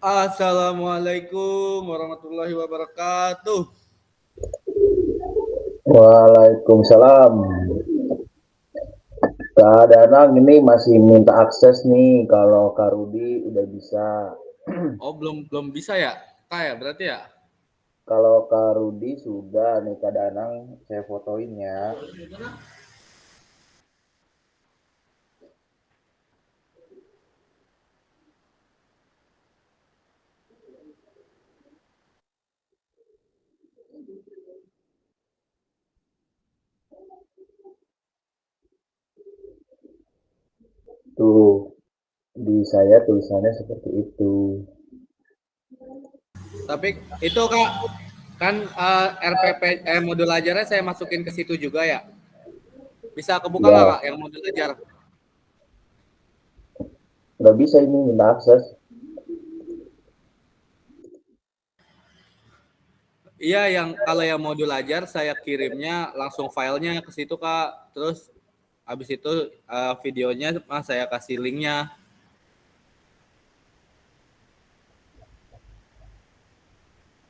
Assalamualaikum warahmatullahi wabarakatuh. Waalaikumsalam. Kak Danang ini masih minta akses nih kalau Kak Rudi udah bisa. Oh, belum belum bisa ya? Kak ya, berarti ya? Kalau Kak Rudi sudah nih Kak Danang saya fotoin ya. Tuh di saya tulisannya seperti itu. Tapi itu Kak, kan RPP modul ajarnya saya masukin ke situ juga ya. Bisa kebuka nggak Ya Kak yang modul ajar? nggak bisa ini minta akses. Iya, yang kalau yang modul ajar saya kirimnya langsung filenya ke situ Kak. Terus habis itu videonya saya kasih linknya.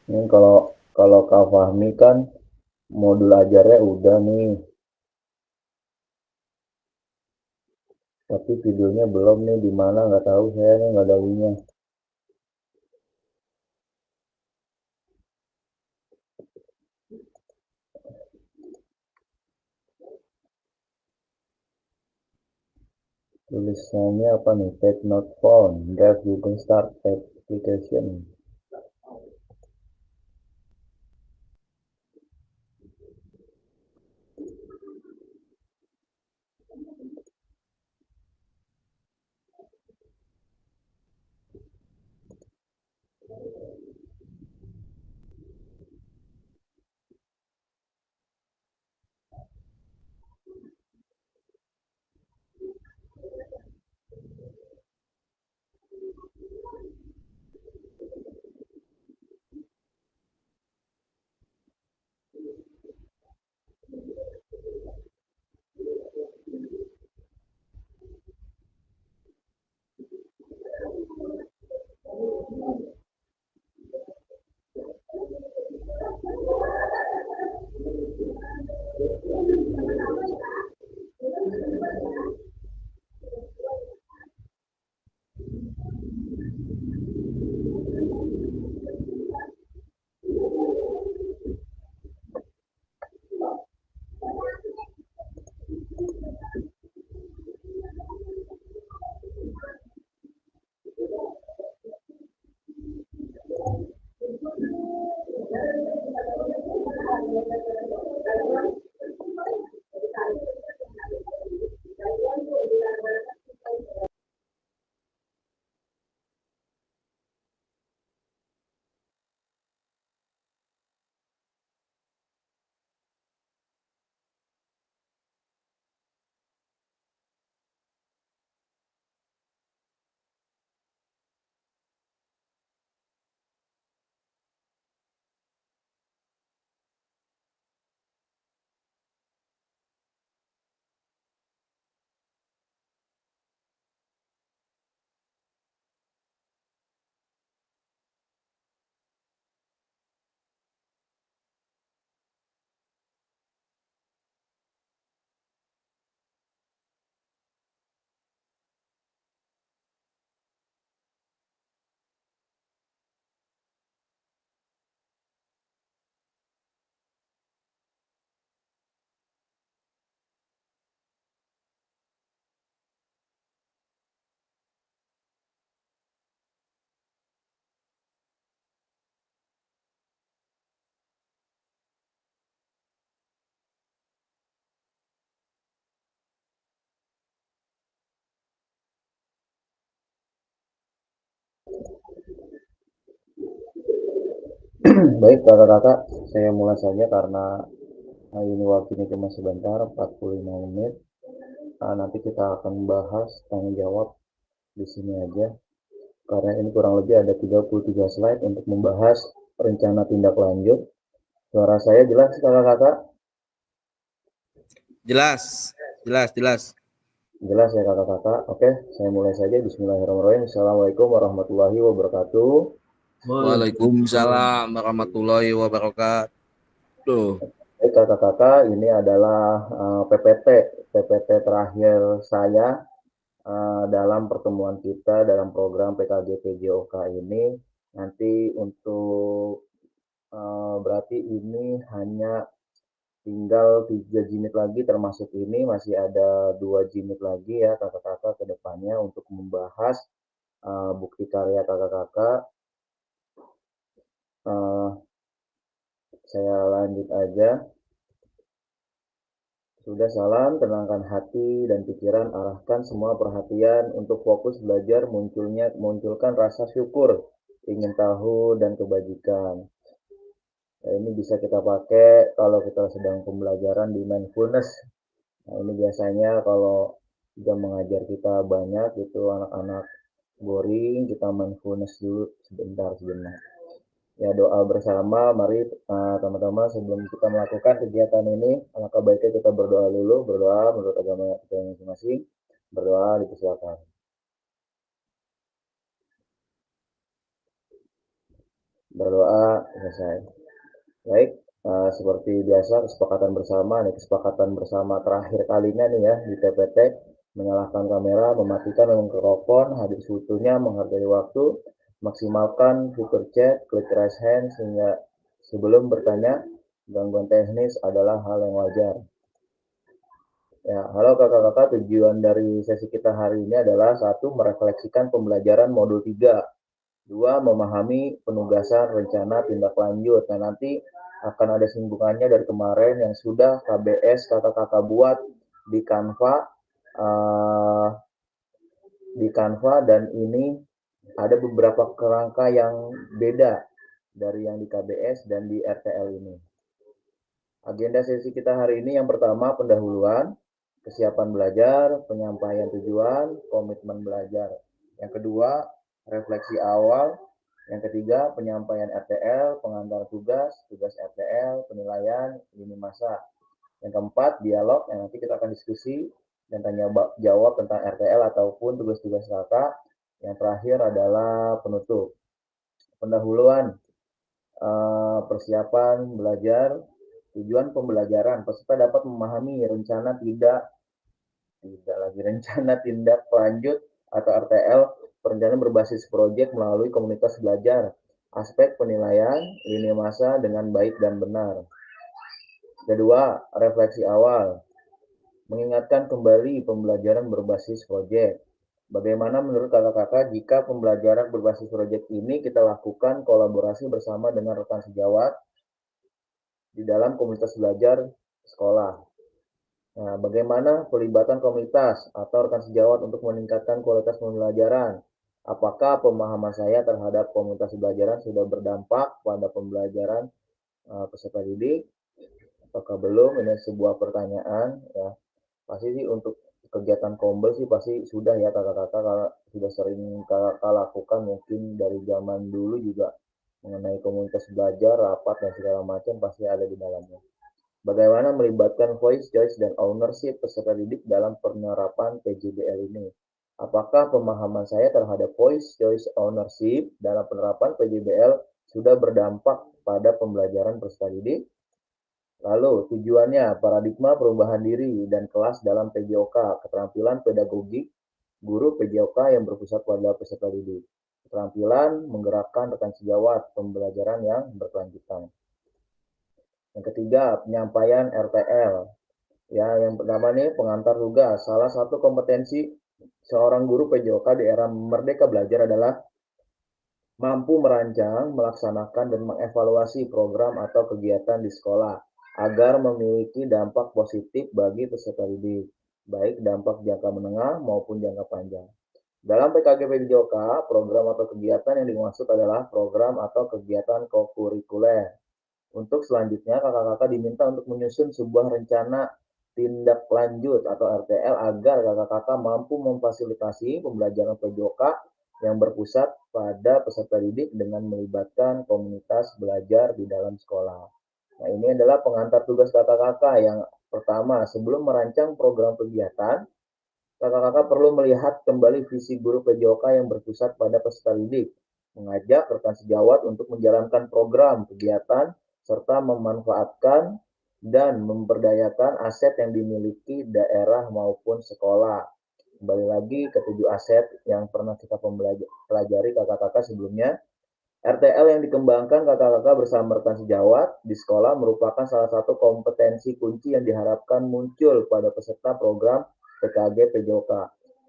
Ini kalau kalau Kak Fahmi kan modul ajarnya udah nih, tapi videonya belum nih di mana nggak tahu saya nih nggak ada linknya. Tulisannya apa nih? Take not found. Drive Google Start application. Baik kakak-kakak, saya mulai saja karena hari ini waktunya cuma sebentar, 45 menit. Nanti kita akan bahas tanggung jawab di sini aja. Karena ini kurang lebih ada 33 slide untuk membahas rencana tindak lanjut. Suara saya jelas kakak-kakak? Jelas, jelas, jelas. Jelas ya kakak-kakak. Oke, saya mulai saja. Bismillahirrahmanirrahim. Assalamualaikum warahmatullahi wabarakatuh. Waalaikumsalam warahmatullahi wabarakatuh. Baik kakak-kakak, ini adalah PPT terakhir saya dalam pertemuan kita dalam program PKG PJOK ini. Nanti untuk berarti ini hanya tinggal 3 jimit lagi, termasuk ini masih ada 2 jimit lagi ya kakak-kakak ke depannya untuk membahas bukti karya kakak-kakak. Saya lanjut aja. Sudah, salam, tenangkan hati dan pikiran, arahkan semua perhatian untuk fokus belajar, munculkan rasa syukur, ingin tahu dan kebajikan. Nah, ini bisa kita pakai kalau kita sedang pembelajaran di mindfulness. Nah, ini biasanya kalau jam mengajar kita banyak itu anak-anak boring, kita mindfulness dulu sebentar sejenak. Ya, doa bersama, mari teman-teman sebelum kita melakukan kegiatan ini, alangkah baiknya kita berdoa dulu, berdoa menurut agama kita masing-masing, berdoa dipersilakan. Berdoa selesai. Baik, seperti biasa kesepakatan bersama, nih kesepakatan bersama terakhir kalinya nih ya di TPT, menyalakan kamera, mematikan mikrofon, hadir seutuhnya, menghargai waktu, maksimalkan fitur chat, klik raise hand sehingga sebelum bertanya, gangguan teknis adalah hal yang wajar. Ya, halo kakak-kakak, tujuan dari sesi kita hari ini adalah 1. Merefleksikan pembelajaran modul 3. 2. Memahami penugasan rencana tindak lanjut. Nah, nanti akan ada singgungannya dari kemarin yang sudah KBS kakak-kakak buat di Canva dan ini ada beberapa kerangka yang beda dari yang di KBS dan di RTL ini. Agenda sesi kita hari ini yang pertama pendahuluan, kesiapan belajar, penyampaian tujuan, komitmen belajar. Yang kedua, refleksi awal. Yang ketiga, penyampaian RTL, pengantar tugas, tugas RTL, penilaian, lini masa. Yang keempat, dialog yang nanti kita akan diskusi dan tanya jawab tentang RTL ataupun tugas-tugas kakak. Yang terakhir adalah penutup. Pendahuluan, persiapan belajar, tujuan pembelajaran. Peserta dapat memahami rencana tindak lanjut atau RTL, perencanaan berbasis proyek melalui komunitas belajar, aspek penilaian, lini masa dengan baik dan benar. Kedua, refleksi awal, mengingatkan kembali pembelajaran berbasis proyek. Bagaimana menurut kakak-kakak jika pembelajaran berbasis proyek ini kita lakukan kolaborasi bersama dengan rekan sejawat di dalam komunitas belajar sekolah? Nah, bagaimana pelibatan komunitas atau rekan sejawat untuk meningkatkan kualitas pembelajaran? Apakah pemahaman saya terhadap komunitas pembelajaran sudah berdampak pada pembelajaran peserta didik? Apakah belum? Ini sebuah pertanyaan ya. Pasti sih untuk kegiatan kombel sih pasti sudah ya kakak-kakak, kalau sudah sering kakak lakukan mungkin dari zaman dulu juga mengenai komunitas belajar, rapat dan segala macam pasti ada di dalamnya. Bagaimana melibatkan voice, choice, dan ownership peserta didik dalam penerapan PJBL ini? Apakah pemahaman saya terhadap voice, choice, ownership dalam penerapan PJBL sudah berdampak pada pembelajaran peserta didik? Lalu tujuannya, paradigma perubahan diri dan kelas dalam PJOK, keterampilan pedagogik guru PJOK yang berpusat pada peserta didik. Keterampilan menggerakkan rekan sejawat pembelajaran yang berkelanjutan. Yang ketiga, penyampaian RTL. Ya, yang pertama nih pengantar tugas. Salah satu kompetensi seorang guru PJOK di era Merdeka Belajar adalah mampu merancang, melaksanakan, dan mengevaluasi program atau kegiatan di sekolah agar memiliki dampak positif bagi peserta didik, baik dampak jangka menengah maupun jangka panjang. Dalam PKG PJOK, program atau kegiatan yang dimaksud adalah program atau kegiatan kokurikuler. Untuk selanjutnya, kakak-kakak diminta untuk menyusun sebuah rencana tindak lanjut atau RTL agar kakak-kakak mampu memfasilitasi pembelajaran PJOK yang berpusat pada peserta didik dengan melibatkan komunitas belajar di dalam sekolah. Nah, ini adalah pengantar tugas kakak-kakak yang pertama, sebelum merancang program kegiatan, kakak-kakak perlu melihat kembali visi guru PJOK yang berpusat pada peserta didik, mengajak rekan sejawat untuk menjalankan program kegiatan, serta memanfaatkan dan memperdayakan aset yang dimiliki daerah maupun sekolah. Kembali lagi ke 7 aset yang pernah kita pelajari kakak-kakak sebelumnya. RTL yang dikembangkan kakak-kakak bersama rekan sejawat di sekolah merupakan salah satu kompetensi kunci yang diharapkan muncul pada peserta program PKG PJOK.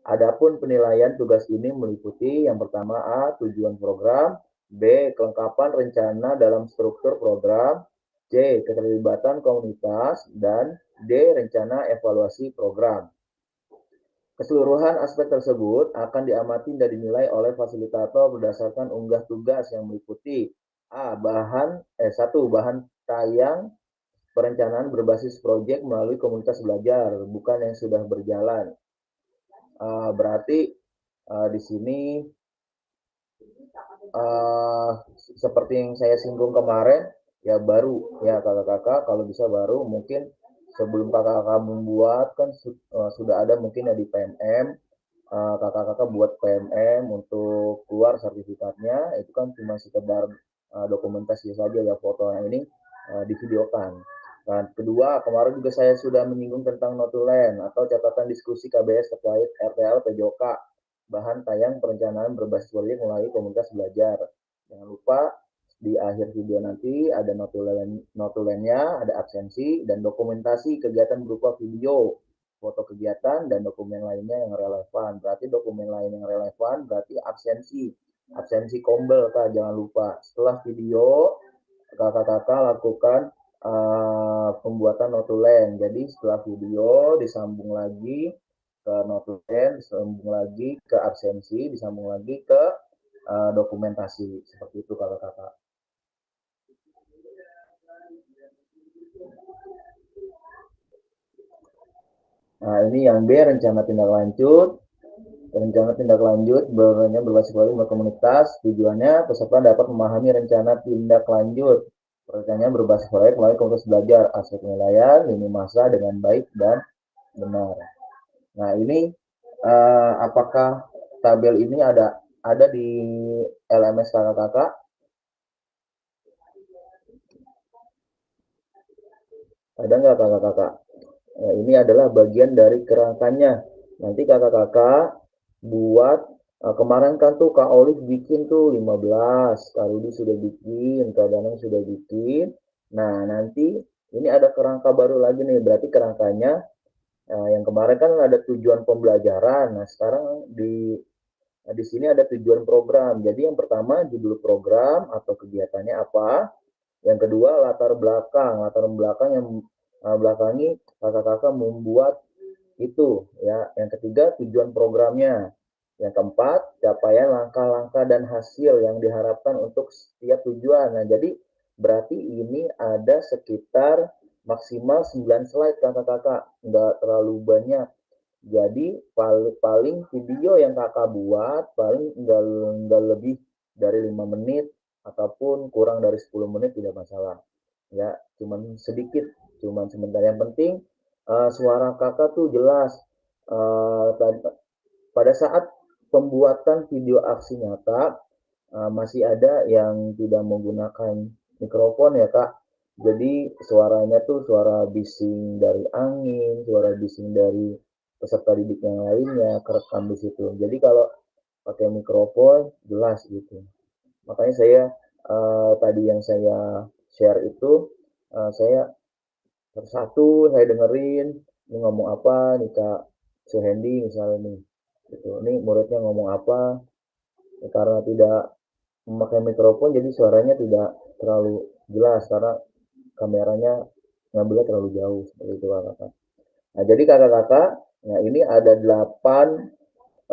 Adapun penilaian tugas ini meliputi yang pertama A. Tujuan program, B. Kelengkapan rencana dalam struktur program, C. Keterlibatan komunitas, dan D. Rencana evaluasi program. Keseluruhan aspek tersebut akan diamati dan dinilai oleh fasilitator berdasarkan unggah tugas yang meliputi bahan tayang perencanaan berbasis proyek melalui komunitas belajar, bukan yang sudah berjalan. Berarti di sini seperti yang saya singgung kemarin, ya baru ya kakak-kakak kalau bisa baru mungkin sebelum kakak-kakak membuat kan sudah ada mungkin ya di PMM, kakak-kakak buat PMM untuk keluar sertifikatnya, itu kan cuma sekedar dokumentasi saja ya, foto yang ini divideokan. Dan kedua, kemarin juga saya sudah menyinggung tentang notulen atau catatan diskusi KBS terkait RTL PJOK, bahan tayang perencanaan berbasis proyek melalui komunitas belajar. Jangan lupa di akhir video nanti ada notulennya, ada absensi, dan dokumentasi kegiatan berupa video, foto kegiatan, dan dokumen lainnya yang relevan. Berarti dokumen lain yang relevan berarti absensi. Absensi kombel, Kak, jangan lupa. Setelah video, kakak-kakak lakukan pembuatan notulen. Jadi setelah video disambung lagi ke notulen, disambung lagi ke absensi, disambung lagi ke dokumentasi. Seperti itu kakak-kakak. Nah, ini yang B, rencana tindak lanjut. Rencana tindak lanjut berbasis komunitas. Tujuannya peserta dapat memahami rencana tindak lanjut. Rencananya berbasis proyek melalui komunitas belajar, aspek penilaian, lini masa dengan baik dan benar. Nah, ini apakah tabel ini ada di LMS kakak-kakak? Ada nggak kakak-kakak? Nah, ini adalah bagian dari kerangkanya. Nanti kakak-kakak buat, kemarin kan tuh Kak Olive bikin tuh 15, Kak Rudi sudah bikin, Kak Danang sudah bikin. Nah, nanti ini ada kerangka baru lagi nih, berarti kerangkanya yang kemarin kan ada tujuan pembelajaran. Nah, sekarang di sini ada tujuan program. Jadi yang pertama judul program atau kegiatannya apa. Yang kedua latar belakang. Latar belakang yang belakangi kakak-kakak membuat itu ya. Yang ketiga tujuan programnya. Yang keempat capaian langkah-langkah dan hasil yang diharapkan untuk setiap tujuan. Nah, jadi berarti ini ada sekitar maksimal 9 slide kakak-kakak, nggak terlalu banyak. Jadi paling video yang kakak buat paling nggak lebih dari 5 menit ataupun kurang dari 10 menit tidak masalah. Ya, cuman sedikit, cuman sebentar. Yang penting suara kakak tuh jelas. Pada saat pembuatan video aksi nyata masih ada yang tidak menggunakan mikrofon ya Kak. Jadi suaranya tuh suara bising dari angin, suara bising dari peserta didik yang lainnya kerekam di situ. Jadi kalau pakai mikrofon jelas gitu. Makanya saya tadi yang saya share itu saya satu saya dengerin ini ngomong apa nih Kak Suhendi misalnya nih. Gitu. Ini muridnya ngomong apa? Ya, karena tidak memakai mikrofon jadi suaranya tidak terlalu jelas karena kameranya ngambilnya terlalu jauh seperti itu kakak. Nah, jadi kakak-kakak, nah ini ada 8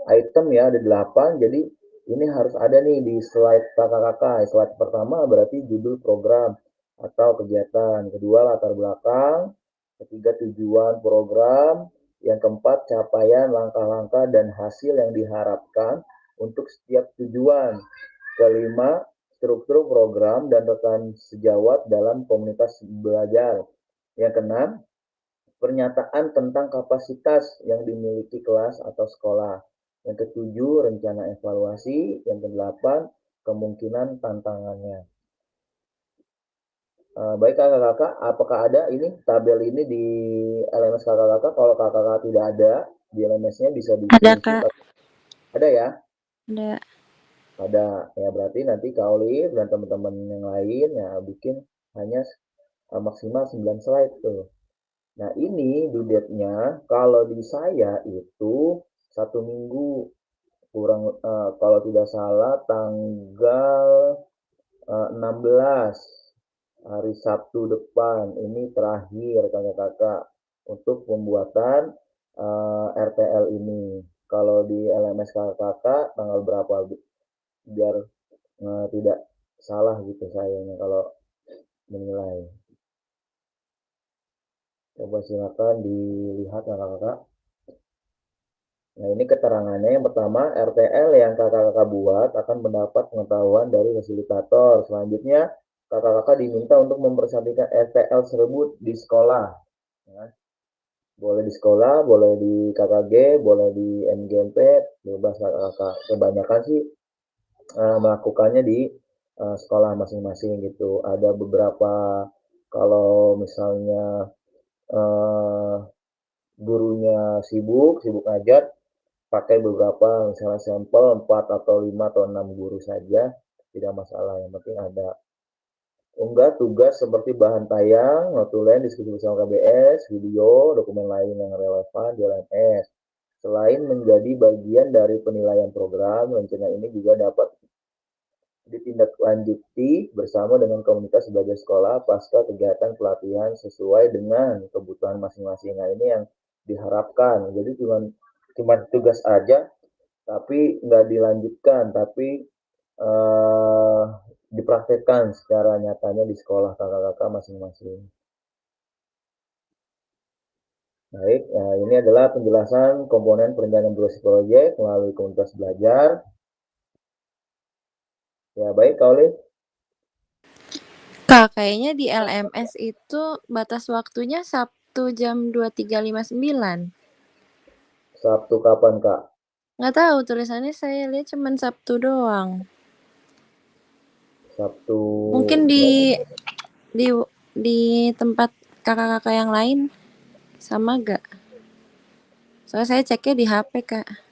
item ya, ada 8. Jadi ini harus ada nih di slide kakak-kakak. Slide pertama berarti judul program atau kegiatan, kedua latar belakang, ketiga tujuan program, yang keempat capaian, langkah-langkah dan hasil yang diharapkan untuk setiap tujuan, kelima struktur program dan rekan sejawat dalam komunitas belajar, yang keenam pernyataan tentang kapasitas yang dimiliki kelas atau sekolah. Yang ketujuh, rencana evaluasi. Yang kedelapan, kemungkinan tantangannya. Baik kakak-kakak, apakah ada ini tabel ini di LMS kakak-kakak? Kalau kakak-kakak tidak ada, di LMS-nya bisa di Ada, screenshot. Kak. Ada ya? Ada. Ada. Ya berarti nanti Kak Olive dan teman-teman yang lain ya bikin hanya maksimal 9 slide tuh. Nah ini due date-nya kalau di saya itu 1 minggu, kurang kalau tidak salah tanggal 16 hari Sabtu depan ini terakhir kakak-kakak untuk pembuatan RTL ini. Kalau di LMS kakak-kakak tanggal berapa biar tidak salah gitu sayanya kalau menilai. Coba silakan dilihat kakak-kakak. Nah ini keterangannya, yang pertama RTL yang kakak-kakak buat akan mendapat pengetahuan dari fasilitator. Selanjutnya kakak-kakak diminta untuk mempersatukan RTL tersebut di sekolah. Ya. Boleh di sekolah, boleh di KKG, boleh di MGMP, bebas kakak-kakak. Kebanyakan sih melakukannya di sekolah masing-masing gitu. Ada beberapa kalau misalnya uh, gurunya sibuk ngajar, pakai beberapa misalnya sampel 4 atau 5 atau 6 guru saja, tidak masalah, yang penting ada. Unggah tugas seperti bahan tayang, notulen, diskusi bersama KBS, video, dokumen lain yang relevan di LMS. Selain menjadi bagian dari penilaian program, rencana ini juga dapat ditindaklanjuti bersama dengan komunitas belajar sekolah pasca kegiatan pelatihan sesuai dengan kebutuhan masing-masing. Nah ini yang diharapkan. Jadi cuma tugas aja tapi nggak dilanjutkan, tapi dipraktekkan secara nyatanya di sekolah kakak-kakak masing-masing. Baik, nah ini adalah penjelasan komponen perencanaan durasi proyek melalui komunitas belajar. Ya baik, Kak Oli. Kak, kayaknya di LMS itu batas waktunya Sabtu jam 23.59. Sabtu kapan, Kak? Nggak tahu, tulisannya saya lihat cuma Sabtu doang. Sabtu. Mungkin di di tempat kakak-kakak yang lain sama gak? Soalnya saya ceknya di HP, Kak.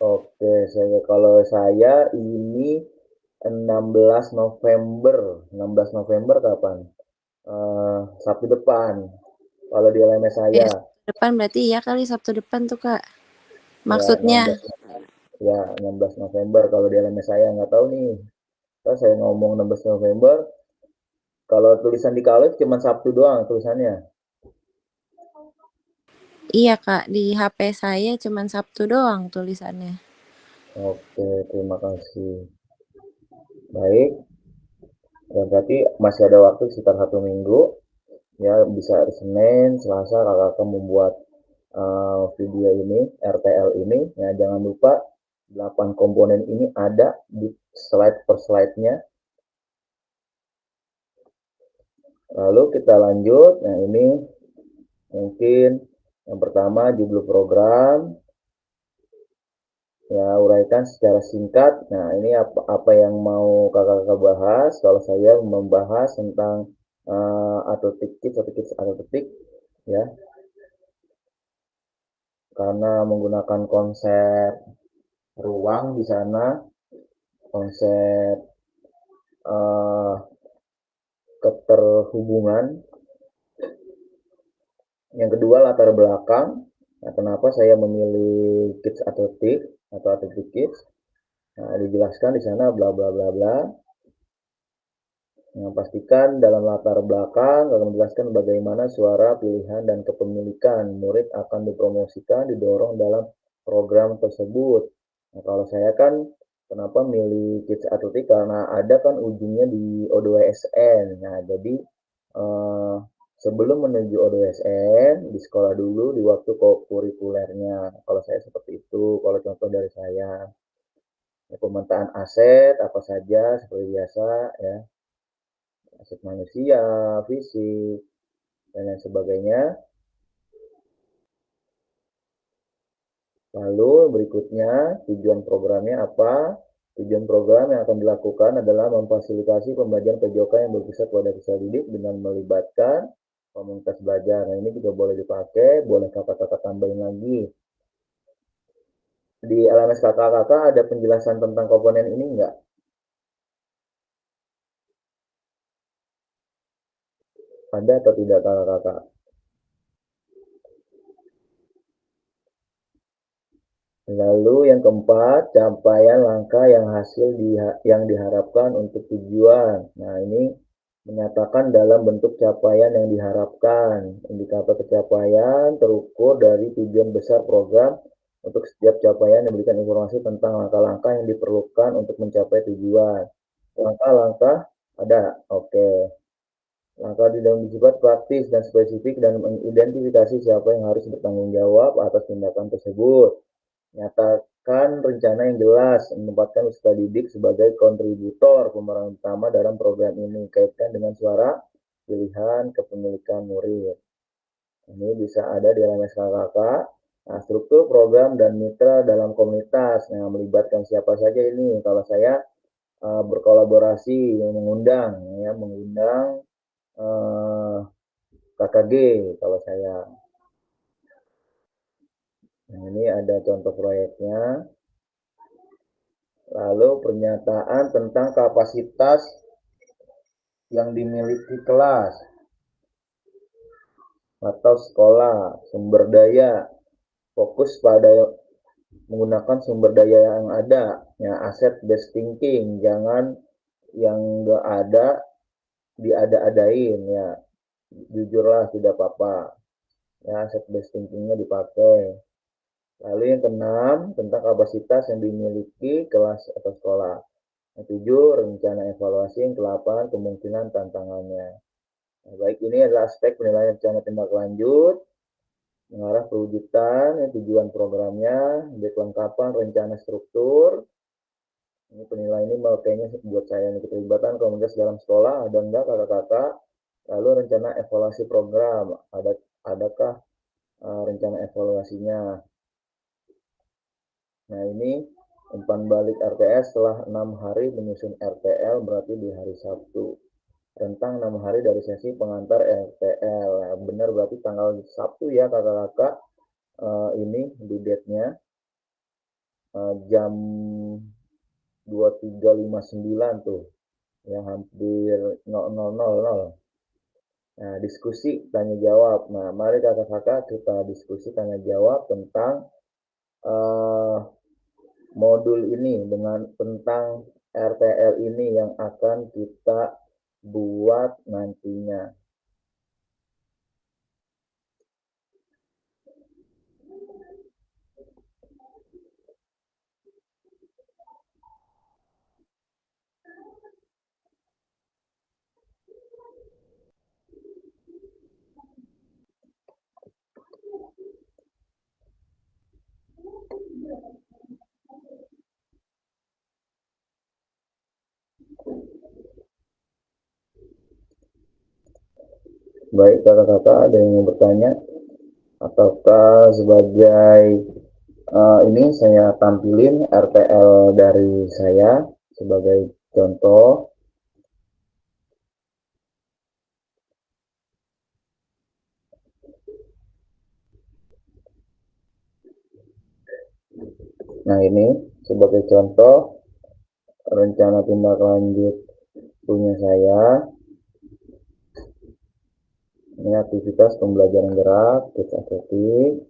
Oke, kalau saya ini 16 November. 16 November kapan? Sabtu depan. Kalau di LMS saya. Sabtu depan berarti ya kali Sabtu depan tuh, Kak. Ya, Maksudnya. 16 November kalau di LMS saya, nggak tahu nih. Kalau saya ngomong 16 November, kalau tulisan di Kalif cuma Sabtu doang tulisannya. Iya, Kak, di HP saya cuma Sabtu doang tulisannya. Oke, terima kasih. Baik, ya berarti masih ada waktu sekitar 1 minggu. Ya bisa hari Senin, Selasa kakak membuat video ini, RTL ini. Ya jangan lupa 8 komponen ini ada di slide per slide-nya. Lalu kita lanjut. Nah ini mungkin yang pertama judul program. Ya uraikan secara singkat. Nah ini apa yang mau kakak-kakak bahas. Kalau saya membahas tentang atletik ya, karena menggunakan konsep ruang di sana, konsep keterhubungan. Yang kedua latar belakang. Nah, kenapa saya memilih kids atletik atau atletik kids? Nah, dijelaskan di sana bla bla bla bla. Nah, pastikan dalam latar belakang akan menjelaskan bagaimana suara, pilihan, dan kepemilikan murid akan dipromosikan, didorong dalam program tersebut. Nah, kalau saya kan kenapa milih Kids Atletik karena ada kan ujungnya di O2SN. Nah, jadi sebelum menuju O2SN di sekolah dulu di waktu kurikulernya. Kalau saya seperti itu, kalau contoh dari saya. Ya, pemetaan aset apa saja seperti biasa ya, aset manusia, fisik, dan lain sebagainya. Lalu berikutnya tujuan programnya apa? Tujuan program yang akan dilakukan adalah memfasilitasi pembelajaran PJOK yang berpusat pada siswa didik dengan melibatkan komunitas belajar. Nah, ini juga boleh dipakai, boleh kakak-kakak tambahin lagi. Di LMS kakak-kakak ada penjelasan tentang komponen ini enggak? Ada atau tidak kakak-kakak? Lalu yang keempat, capaian langkah yang diharapkan untuk tujuan. Nah, ini menyatakan dalam bentuk capaian yang diharapkan. Indikator pencapaian terukur dari tujuan besar program. Untuk setiap capaian memberikan informasi tentang langkah-langkah yang diperlukan untuk mencapai tujuan. Langkah-langkah ada, oke. Langkah di dalam bersifat praktis dan spesifik dan mengidentifikasi siapa yang harus bertanggung jawab atas tindakan tersebut. Nyatakan rencana yang jelas, menempatkan peserta didik sebagai kontributor pemeran utama dalam program ini, kaitkan dengan suara, pilihan, kepemilikan murid. Ini bisa ada di LMS KKK. Nah, struktur program dan mitra dalam komunitas. Nah, melibatkan siapa saja ini? Kalau saya berkolaborasi, mengundang KKG kalau saya. Nah, ini ada contoh proyeknya. Lalu pernyataan tentang kapasitas yang dimiliki kelas atau sekolah, sumber daya, fokus pada menggunakan sumber daya yang ada, ya asset based thinking, jangan yang nggak ada diada-adain ya, jujurlah tidak apa-apa, ya asset based thinkingnya dipakai. Lalu yang keenam, tentang kapasitas yang dimiliki kelas atau sekolah. Yang tujuh, rencana evaluasi. Yang delapan, kemungkinan tantangannya. Nah, baik, ini adalah aspek penilaian rencana tindak lanjut, mengarah perwujudan, tujuan programnya, kelengkapan rencana struktur. Ini penilaian ini makanya buat saya nih, keterlibatan komunitas dalam sekolah, ada enggak kakak-kakak. Lalu rencana evaluasi program, adakah rencana evaluasinya. Nah, ini umpan balik RTS setelah 6 hari menyusun RTL, berarti di hari Sabtu. Rentang 6 hari dari sesi pengantar RTL. Nah, benar berarti tanggal Sabtu ya kakak-kakak. Ini di date-nya jam 23.59 tuh. Yang hampir 00.00. Nah, diskusi tanya jawab. Nah, mari kakak-kakak kita diskusi tanya jawab tentang modul ini dengan tentang RTL ini yang akan kita buat nantinya. Baik kakak-kakak, ada yang mau bertanya? Ataukah sebagai ini saya tampilin RTL dari saya sebagai contoh. Nah, ini sebagai contoh rencana tindak lanjut punya saya. Ini aktivitas pembelajaran gerak, Kids Atletik.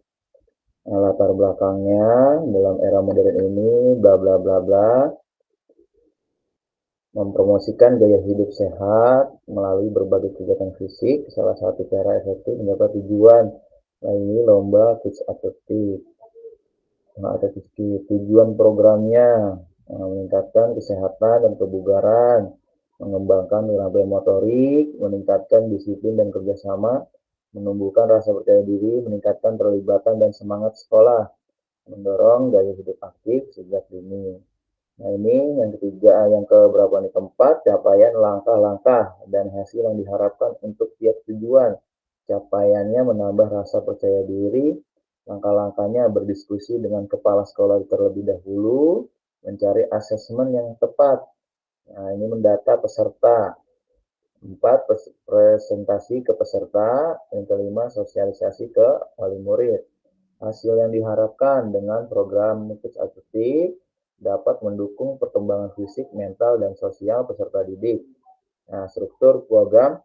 Latar belakangnya dalam era modern ini, bla bla bla bla. mempromosikan gaya hidup sehat melalui berbagai kegiatan fisik, salah satu cara efektif mencapai tujuan. Nah, ini lomba Kids Atletik. Nah, ada tujuan programnya, meningkatkan kesehatan dan kebugaran, mengembangkan nilai motorik, meningkatkan disiplin dan kerjasama, menumbuhkan rasa percaya diri, meningkatkan terlibatan dan semangat sekolah, mendorong gaya hidup aktif sejak dini. Nah, ini yang ketiga, yang keberapa nih? Keempat, capaian langkah-langkah dan hasil yang diharapkan untuk tiap tujuan. Capaiannya menambah rasa percaya diri, langkah-langkahnya berdiskusi dengan kepala sekolah terlebih dahulu, mencari asesmen yang tepat. Nah, ini mendata peserta. 4, presentasi ke peserta. Yang kelima, sosialisasi ke wali murid. Hasil yang diharapkan dengan program Kids Atletik dapat mendukung perkembangan fisik, mental, dan sosial peserta didik. Nah, struktur program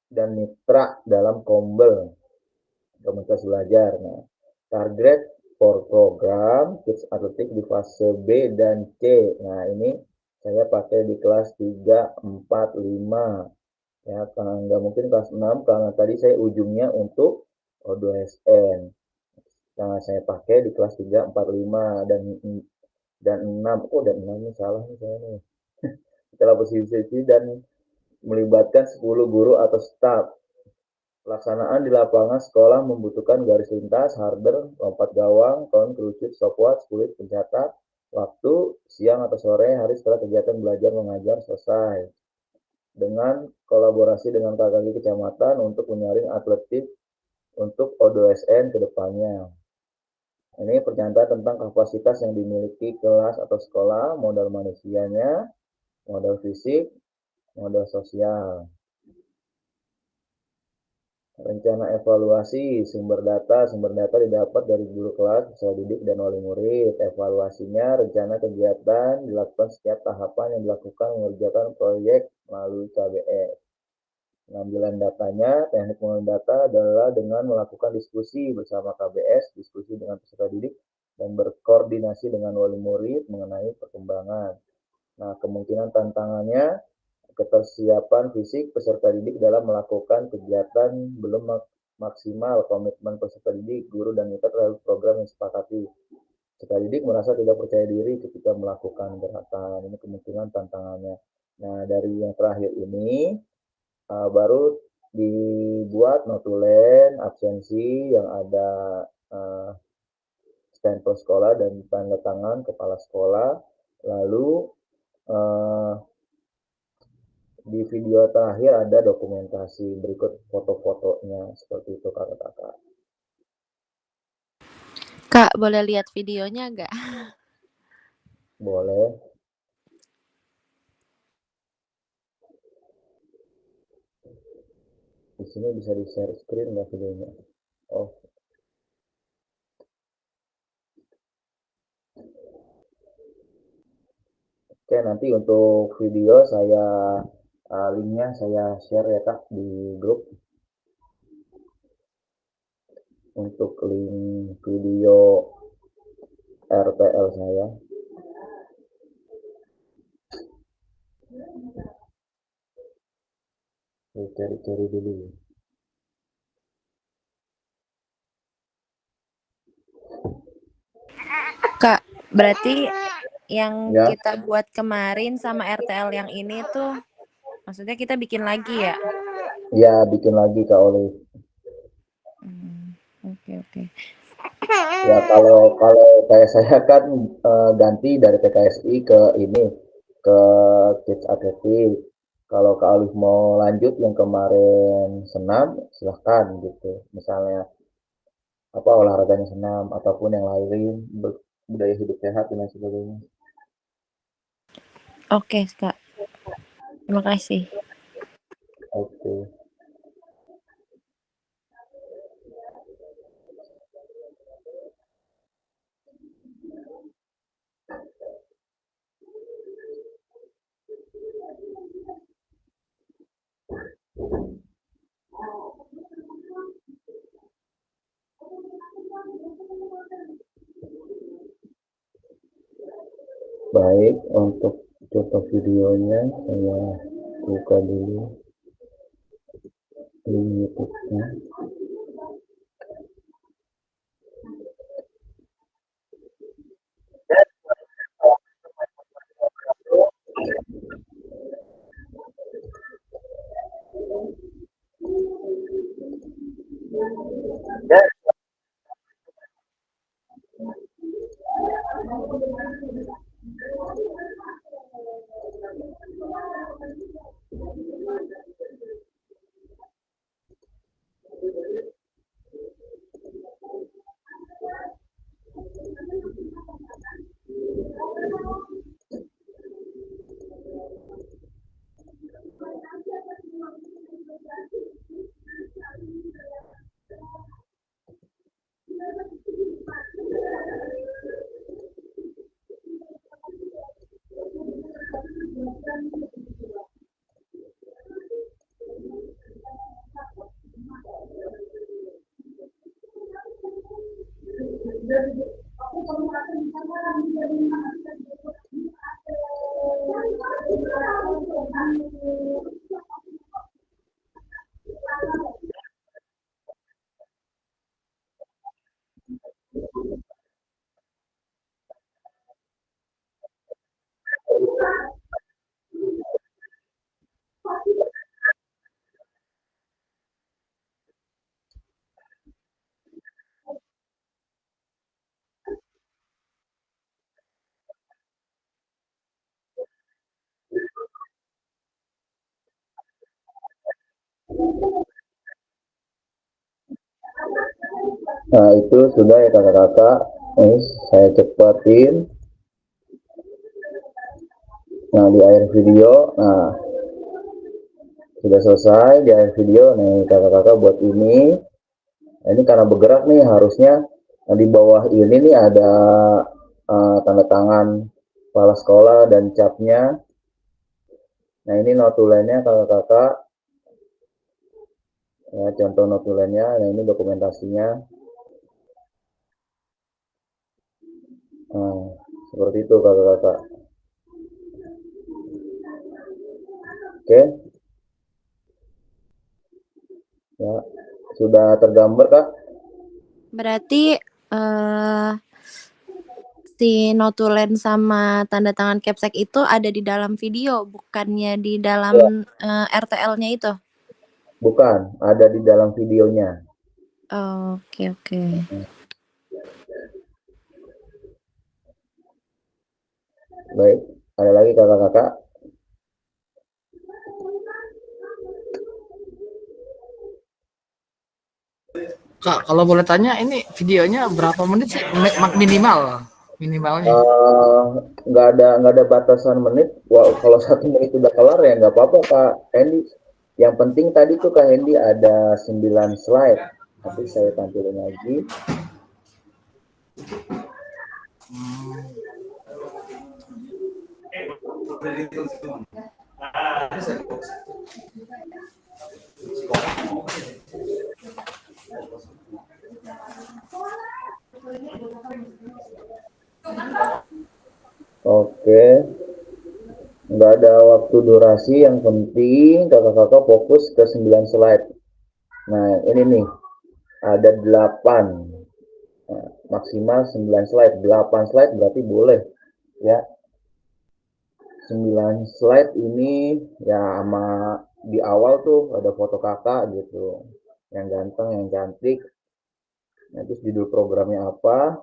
dan mitra dalam komunitas belajar. Nah, target for program Kids Atletik di fase B dan C. Nah, ini saya pakai di kelas 3, 4, 5. Ya, karena nggak mungkin kelas 6 karena tadi saya ujungnya untuk O2SN. Nah, saya pakai di kelas 3, 4, 5 dan 6. Oh, dan 6 ini salah nih saya nih. Setelah posisi dan melibatkan 10 guru atau staf. Pelaksanaan di lapangan sekolah membutuhkan garis lintas, harder, lompat gawang, kawan kerucut, stopwatch, kulit, pencatat, waktu, siang atau sore hari setelah kegiatan belajar mengajar selesai. Dengan kolaborasi dengan KKG kecamatan untuk menyaring atletik untuk O2SN ke depannya. Ini pernyataan tentang kapasitas yang dimiliki kelas atau sekolah, modal manusianya, modal fisik, modal sosial. Rencana evaluasi sumber data didapat dari guru kelas, peserta didik, dan wali murid. Evaluasinya, rencana kegiatan dilakukan setiap tahapan yang dilakukan mengerjakan proyek melalui KBS. Pengambilan datanya, teknik pengambilan data adalah dengan melakukan diskusi bersama KBS, diskusi dengan peserta didik, dan berkoordinasi dengan wali murid mengenai perkembangan. Nah, kemungkinan tantangannya, ketersiapan fisik peserta didik dalam melakukan kegiatan belum maksimal, komitmen peserta didik, guru, dan mitra terhadap program yang disepakati. Peserta didik merasa tidak percaya diri ketika melakukan gerakan. Ini kemungkinan tantangannya. Nah, dari yang terakhir ini, baru dibuat notulen absensi yang ada stempel sekolah dan tanda tangan kepala sekolah. Lalu di video terakhir ada dokumentasi, berikut foto-fotonya seperti itu kakak-kakak. Kak, boleh lihat videonya nggak? Boleh. Di sini bisa di share screen nggak videonya? Oh. Oke, nanti untuk video saya linknya saya share ya kak di grup. Untuk link video RTL saya. Saya cari-cari dulu. Kak, berarti yang Ya, kita buat kemarin sama RTL yang ini tuh, maksudnya kita bikin lagi ya? ya bikin lagi kak Oli. Oke. Ya kalau kayak saya kan ganti dari PKSI ke ini ke Kids Atletik. Kalau Kak Alif mau lanjut yang kemarin senam, silahkan gitu. Misalnya apa olahraganya senam ataupun yang lain, budaya hidup sehat dan lain sebagainya. Oke, Kak. Terima kasih. Oke. Baik, untuk Coba videonya saya buka dulu di YouTube-nya. Nah, itu sudah ya kakak-kakak. Ini saya cepatin. Nah, di akhir video, nah sudah selesai di akhir video. Nih kakak-kakak buat ini. Nah, ini karena bergerak nih harusnya. Nah, di bawah ini nih ada tanda tangan kepala sekolah dan capnya. Nah, ini notulennya kakak-kakak. Ya, contoh notulennya. Nah, ini dokumentasinya. Nah, seperti itu kakak-kakak. Oke, ya sudah tergambar kak. Berarti si notulen sama tanda tangan capsek itu ada di dalam video, bukannya di dalam RTL-nya itu. Bukan, ada di dalam videonya. Oke, oke. Baik, ada lagi kakak-kakak. Kak, kalau boleh tanya ini videonya berapa menit sih minimalnya? Nggak ada batasan menit. Wah, kalau 1 menit udah kelar ya nggak apa-apa Kak Hendy. Yang penting tadi tuh Kak Hendy ada 9 slide. Nanti saya tampilin lagi. Oke, nggak ada waktu durasi, yang penting kakak-kakak fokus ke 9 slide. Nah, ini nih, ada 8. Nah, maksimal 9 slide. 8 slide berarti boleh, ya. 9 slide ini, ya sama di awal tuh ada foto kakak gitu. Yang ganteng, yang cantik. Nanti judul programnya apa,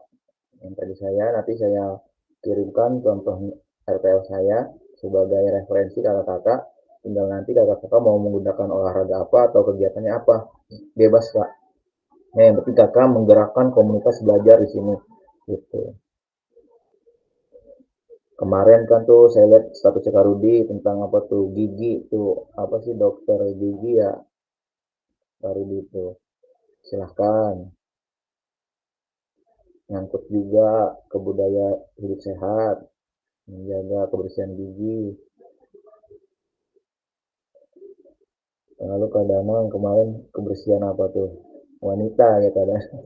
yang tadi nanti saya kirimkan contoh RTL saya sebagai referensi kakak-kakak. Tinggal nanti kakak-kakak mau menggunakan olahraga apa atau kegiatannya apa, bebas kak. Nah, yang penting kakak menggerakkan komunitas belajar di sini gitu. Kemarin kan tuh saya lihat status Kak Rudi tentang apa tuh gigi tuh, apa sih, dokter gigi ya Kak Rudi itu. Silahkan, nyangkut juga ke budaya hidup sehat, menjaga kebersihan gigi. Lalu Kak Danang kemarin kebersihan apa tuh? Wanita ya Kak Danang.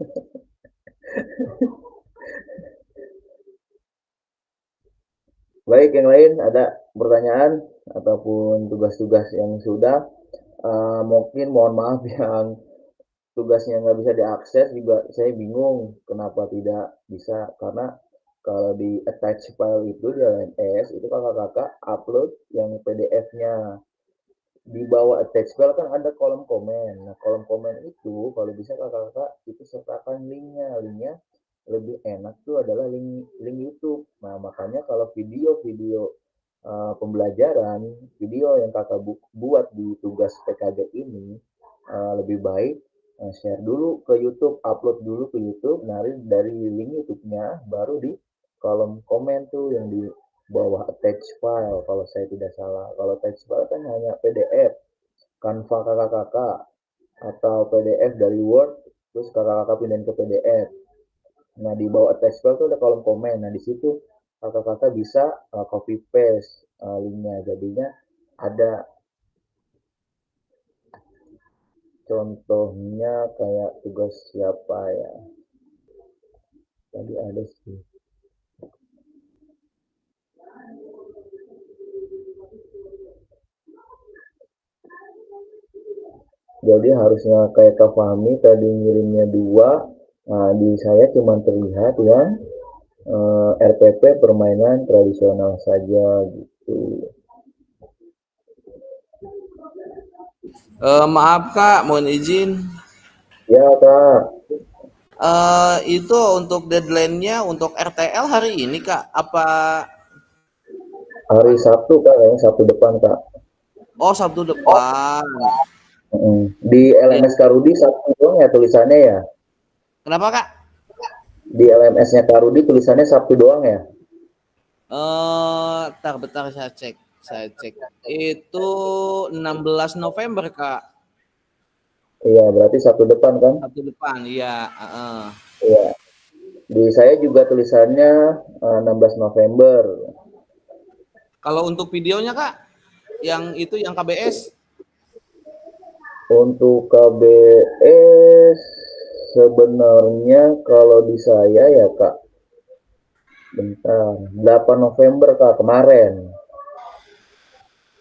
Baik, yang lain ada pertanyaan ataupun tugas-tugas yang sudah, mungkin mohon maaf yang tugasnya nggak bisa diakses juga saya bingung kenapa tidak bisa, karena kalau di attach file itu di LMS itu kakak-kakak upload yang PDF-nya. Di bawah attach file kan ada kolom komen. Nah, kolom komen itu kalau bisa kakak-kakak itu sertakan linknya. Linknya lebih enak tuh adalah link YouTube. Nah, makanya kalau video-video pembelajaran, video yang kakak buat di tugas PKG ini lebih baik share dulu ke YouTube, upload dulu ke YouTube, nah dari link YouTube-nya baru di kolom komen tuh yang di bawah attach file kalau saya tidak salah. Kalau attach file kan hanya PDF, Canva kakak-kakak atau PDF dari Word, terus kakak-kakak pindahin ke PDF. Nah, di bawah attach file tuh ada kolom komen. Nah, di situ kakak-kakak bisa copy paste linknya. Jadinya ada contohnya kayak tugas siapa ya? Tadi ada sih. Jadi harusnya kayak Kak Fahmi tadi ngirimnya 2. Nah, di saya cuma terlihat yang RPP permainan tradisional saja gitu. Maaf Kak, mohon izin. Ya Kak, Itu untuk deadline-nya untuk RTL hari ini Kak? Apa? hari Sabtu Kak, kayaknya Sabtu depan Kak. Oh, Sabtu depan. Di Iya. LMS Karudi Sabtu doang ya tulisannya ya? Kenapa Kak? Di LMS-nya Karudi tulisannya Sabtu doang ya? Bentar saya cek. Saya cek. Itu 16 November Kak. Iya, berarti Sabtu depan kan? Sabtu depan, iya. Iya. Di saya juga tulisannya 16 November. Kalau untuk videonya Kak, yang itu yang KBS. Untuk KBS sebenarnya kalau di saya ya Kak, bentar, 8 November Kak, kemarin.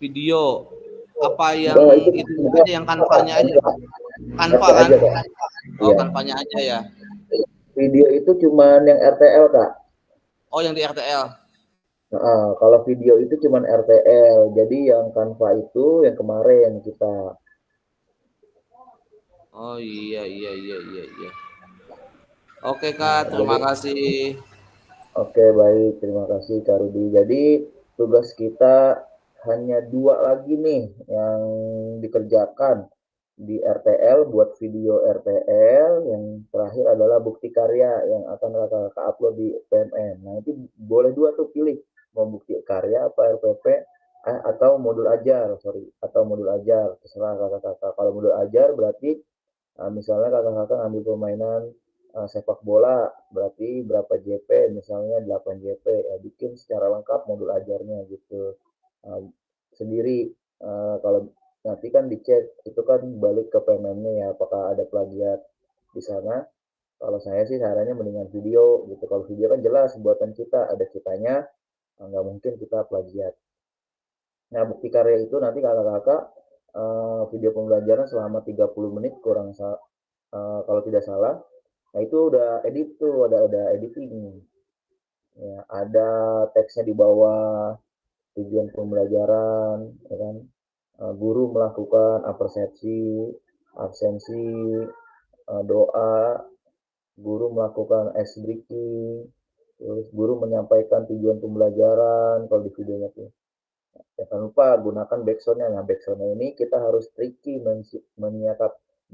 Video. Apa yang Oh, itu itu aja, yang kanvanya aja Kak? Kanva RT kan? aja Kak. Oh, Iya. kanvanya aja ya. Video itu cuman yang RTL Kak. Oh, yang di RTL. Nah, kalau video itu cuman RTL. Jadi yang Canva itu yang kemarin kita. Oh iya iya iya iya iya. Oke Kak, Nah, terima jadi kasih. oke, baik, terima kasih Kak Rudi. Jadi tugas kita hanya 2 lagi nih yang dikerjakan di RTL, buat video RTL. Yang terakhir adalah bukti karya yang akan kakak upload di PMN. Nah, itu boleh 2 tuh pilih, mau bukti karya apa RPP atau modul ajar, sorry, atau modul ajar, terserah kakak-kakak. Kalau modul ajar berarti misalnya kakak-kakak ngambil permainan sepak bola, berarti berapa JP, misalnya 8 JP, ya bikin secara lengkap modul ajarnya gitu. Uh, Sendiri, kalau nanti kan dicek, itu kan balik ke PMM-nya ya, apakah ada plagiat di sana. Kalau saya sih sarannya mendingan video gitu, kalau video kan jelas buatan kita, ada kitanya, nggak mungkin kita plagiat. Nah, bukti karya itu nanti kakak-kakak video pembelajaran selama 30 menit kurang kalau tidak salah. Nah, itu udah edit tuh, ada editing. Ya, ada teksnya di bawah tujuan pembelajaran, ya kan? Guru melakukan apresepsi, absensi, doa, guru melakukan ice breaking, terus guru menyampaikan tujuan pembelajaran kalau di videonya tuh. Jangan lupa gunakan backsoundnya. Nah, backsoundnya ini kita harus tricky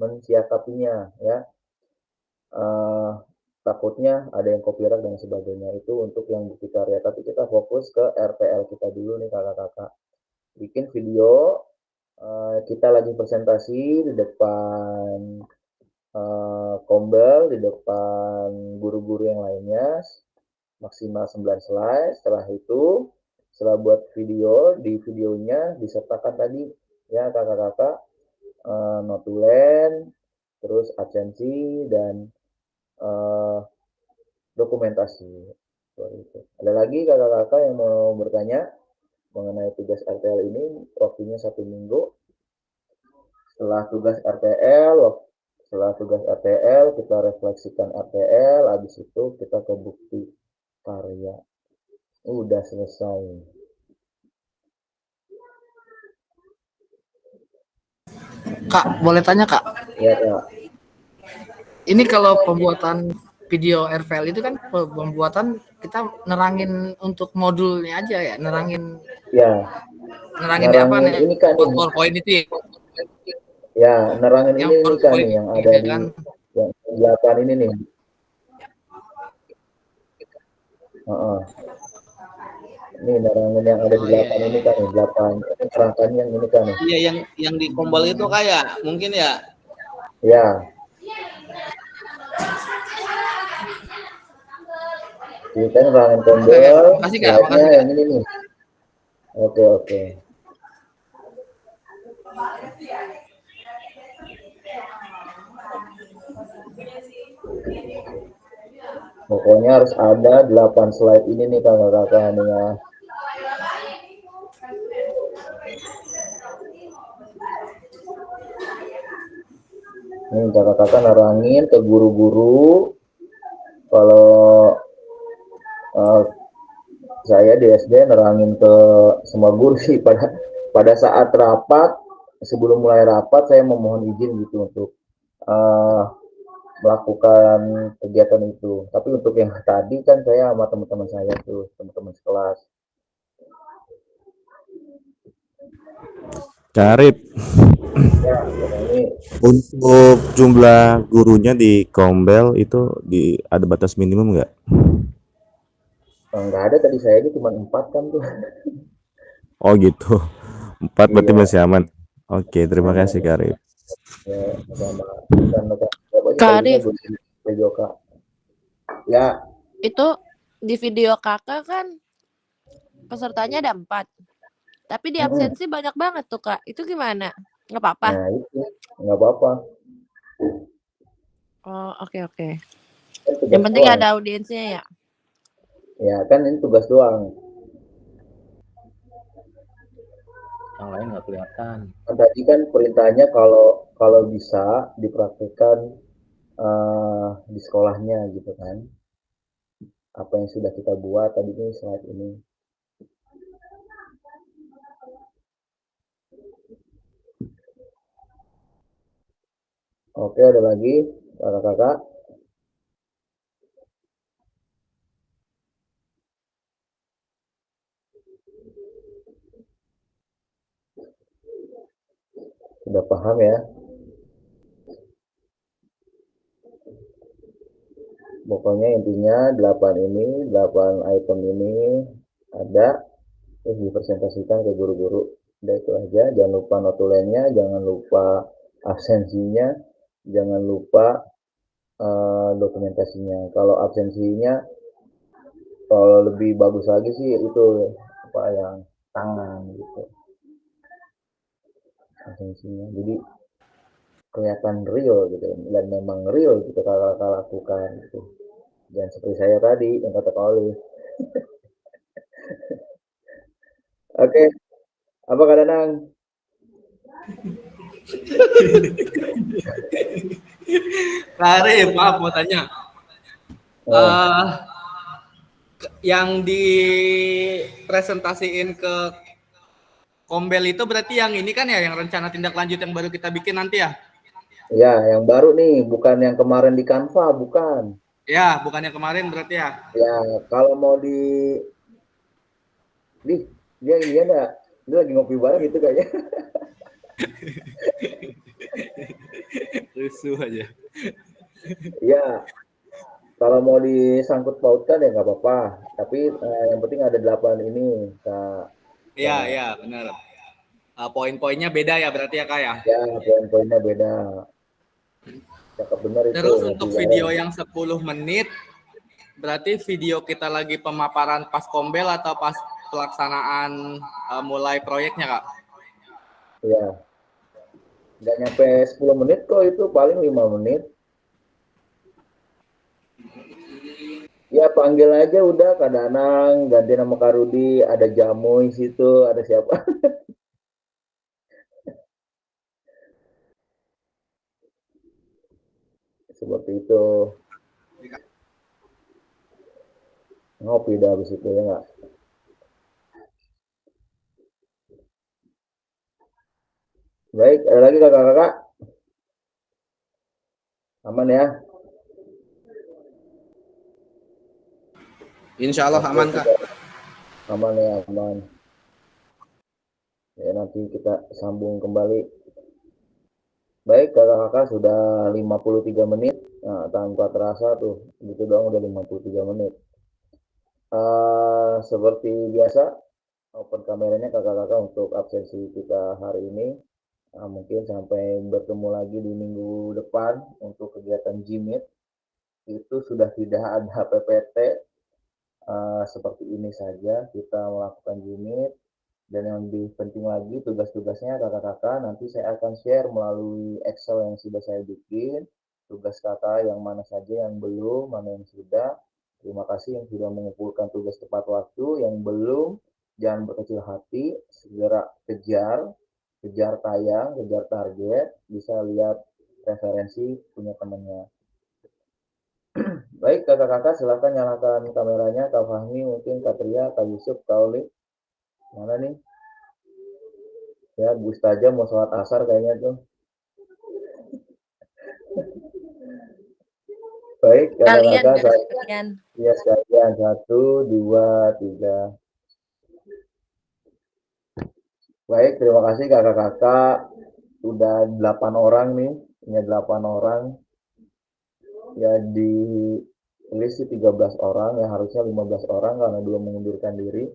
mensiasatinya ya. uh, Takutnya ada yang copyright dan sebagainya, itu untuk yang bukti karya. Tapi kita fokus ke RTL kita dulu nih kakak-kakak. Bikin video, kita lagi presentasi di depan kombel, di depan guru-guru yang lainnya, maksimal 9 slide. Setelah itu, setelah buat video, di videonya disertakan tadi ya kakak-kakak, notulen, terus absensi dan dokumentasi. Ada lagi kakak-kakak yang mau bertanya mengenai tugas RTL ini? Waktunya 1 minggu. Setelah tugas RTL kita refleksikan RTL, habis itu kita ke bukti karya. Udah selesai. Kak, boleh tanya Kak? Ya Kak. Ini kalau pembuatan video RVL itu kan pembuatan kita nerangin untuk modulnya aja ya, nerangin Ya, di apa nerangin nih? ini kan nih. PowerPoint itu ya, Ya, nerangin Yang ini kan PowerPoint nih yang gitu ada ya di kan. yang belakang ini nih. Heeh. Ini nerangin yang ada di Oh iya, belakang iya, ini iya. kan nih, belakang. Ini kerangkanya yang ini kan nih. iya yang di Kombal itu kayak mungkin ya. Ya. Ini kan nerangin Oke, tombol, makasih Kak, slide-nya makasih Kak. yang ini nih. Oke. Pokoknya harus ada 8 slide ini nih kakak-kakak nih ya. Nih kakak-kakak nerangin ke guru-guru. Kalau saya di SD nerangin ke semua guru sih pada saat rapat, sebelum mulai rapat saya memohon izin gitu untuk melakukan kegiatan itu. Tapi untuk yang tadi kan saya sama teman-teman saya tuh, teman-teman sekelas. Karib, Ya, ini untuk jumlah gurunya di Kombel itu ada batas minimum nggak? nggak ada, tadi saya ini cuma 4 kan tuh. Oh gitu, 4 berarti Iya, masih aman. Oke, terima aman. kasih Karib. Ya, sama rekan-rekan siapa aja Kak tadinya Arif, gue Joka. Ya, itu di video kakak kan pesertanya ada 4. Tapi di absensi banyak banget tuh Kak. Itu gimana? Nggak apa-apa? nah itu nggak apa-apa. Oh, oke. Kan tugas Yang penting doang. ada audiensnya ya? Ya kan ini tugas doang. Yang lain nggak kelihatan. Kan tadi kan perintahnya kalau bisa dipraktikkan di sekolahnya gitu kan. Apa yang sudah kita buat tadi ini slide ini. Oke, ada lagi kakak-kakak. Sudah paham ya? Pokoknya intinya 8 item ini ada, terus dipresentasikan ke guru-guru. Udah itu aja, jangan lupa notulennya, jangan lupa absensinya, jangan lupa dokumentasinya. Kalau absensinya, kalau lebih bagus lagi sih itu apa yang tangan gitu absensinya. Jadi kelihatan real gitu dan memang real gitu kalau lakukan gitu. Dan seperti saya tadi yang kata Pak Oli. Oke, apa Kak Danang? Karif, maaf mau tanya. Oh, Yang dipresentasiin ke Kombel itu berarti yang ini kan ya, yang rencana tindak lanjut yang baru kita bikin nanti ya? ya yang baru nih, bukan yang kemarin di Canva, bukan. Ya, bukan yang kemarin berarti ya? Ya, kalau mau dia ini ya, dia lagi ngopi bareng gitu kayaknya. Rusuh aja. Ya, kalau mau disangkut pautkan ya nggak apa-apa. Tapi yang penting ada 8 ini, Kak. Iya, benar. Poin-poinnya beda ya berarti ya Kak ya? Ya, poin-poinnya beda. Cakep benar itu. Terus untuk video yang 10 menit, berarti video kita lagi pemaparan pas Kombel atau pas pelaksanaan mulai proyeknya Kak? Ya, nggak nyampe 10 menit kok, itu paling 5 menit. Ya panggil aja udah Kak Danang, ganti nama Kak Rudi, ada Jamuy situ, ada siapa? Seperti itu. Ngopi dah habis itu ya nggak? Baik, ada lagi kakak-kakak? Aman ya? Insya Allah aman Kak. Aman ya, aman. Ya nanti kita sambung kembali. Baik, kakak-kakak sudah 53 menit. Nah, tanpa terasa tuh, gitu doang udah 53 menit. Seperti biasa, open kameranya kakak-kakak untuk absensi kita hari ini. Mungkin sampai bertemu lagi di minggu depan untuk kegiatan Gmeet. Itu sudah tidak ada PPT, seperti ini saja kita melakukan Gmeet. Dan yang lebih penting lagi tugas-tugasnya kakak-kakak nanti saya akan share melalui Excel yang sudah saya bikin. Tugas kakak yang mana saja yang belum, mana yang sudah. Terima kasih yang sudah mengumpulkan tugas tepat waktu. Yang belum, jangan berkecil hati, segera kejar tayang, kejar target. Bisa lihat referensi punya temannya. Baik kakak-kakak silahkan nyalakan kameranya. Kak Fahmi, mungkin Kak Tria, Kak Yusuf, Kak Oli. Mana nih? Ya, Gus Taja mau sholat asar kayaknya tuh. Baik, Kalian kakak-kakak, nggak sekalian. ya sekalian 1, 2, 3. Baik, terima kasih kakak-kakak. Udah 8 orang nih, punya 8 orang. Ya di list sih 13 orang, ya harusnya 15 orang karena belum mengundurkan diri.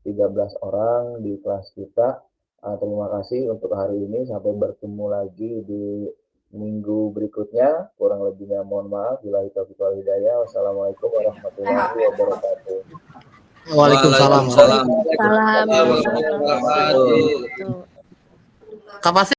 13 orang di kelas kita. Terima kasih untuk hari ini. Sampai bertemu lagi di minggu berikutnya. Kurang lebihnya mohon maaf. Billahi taufiq wal hidayah. Wassalamualaikum warahmatullahi wabarakatuh. Waalaikumsalam. Salam. Waalaikumsalam warahmatullahi wabarakatuh. Tuh. Kapasitas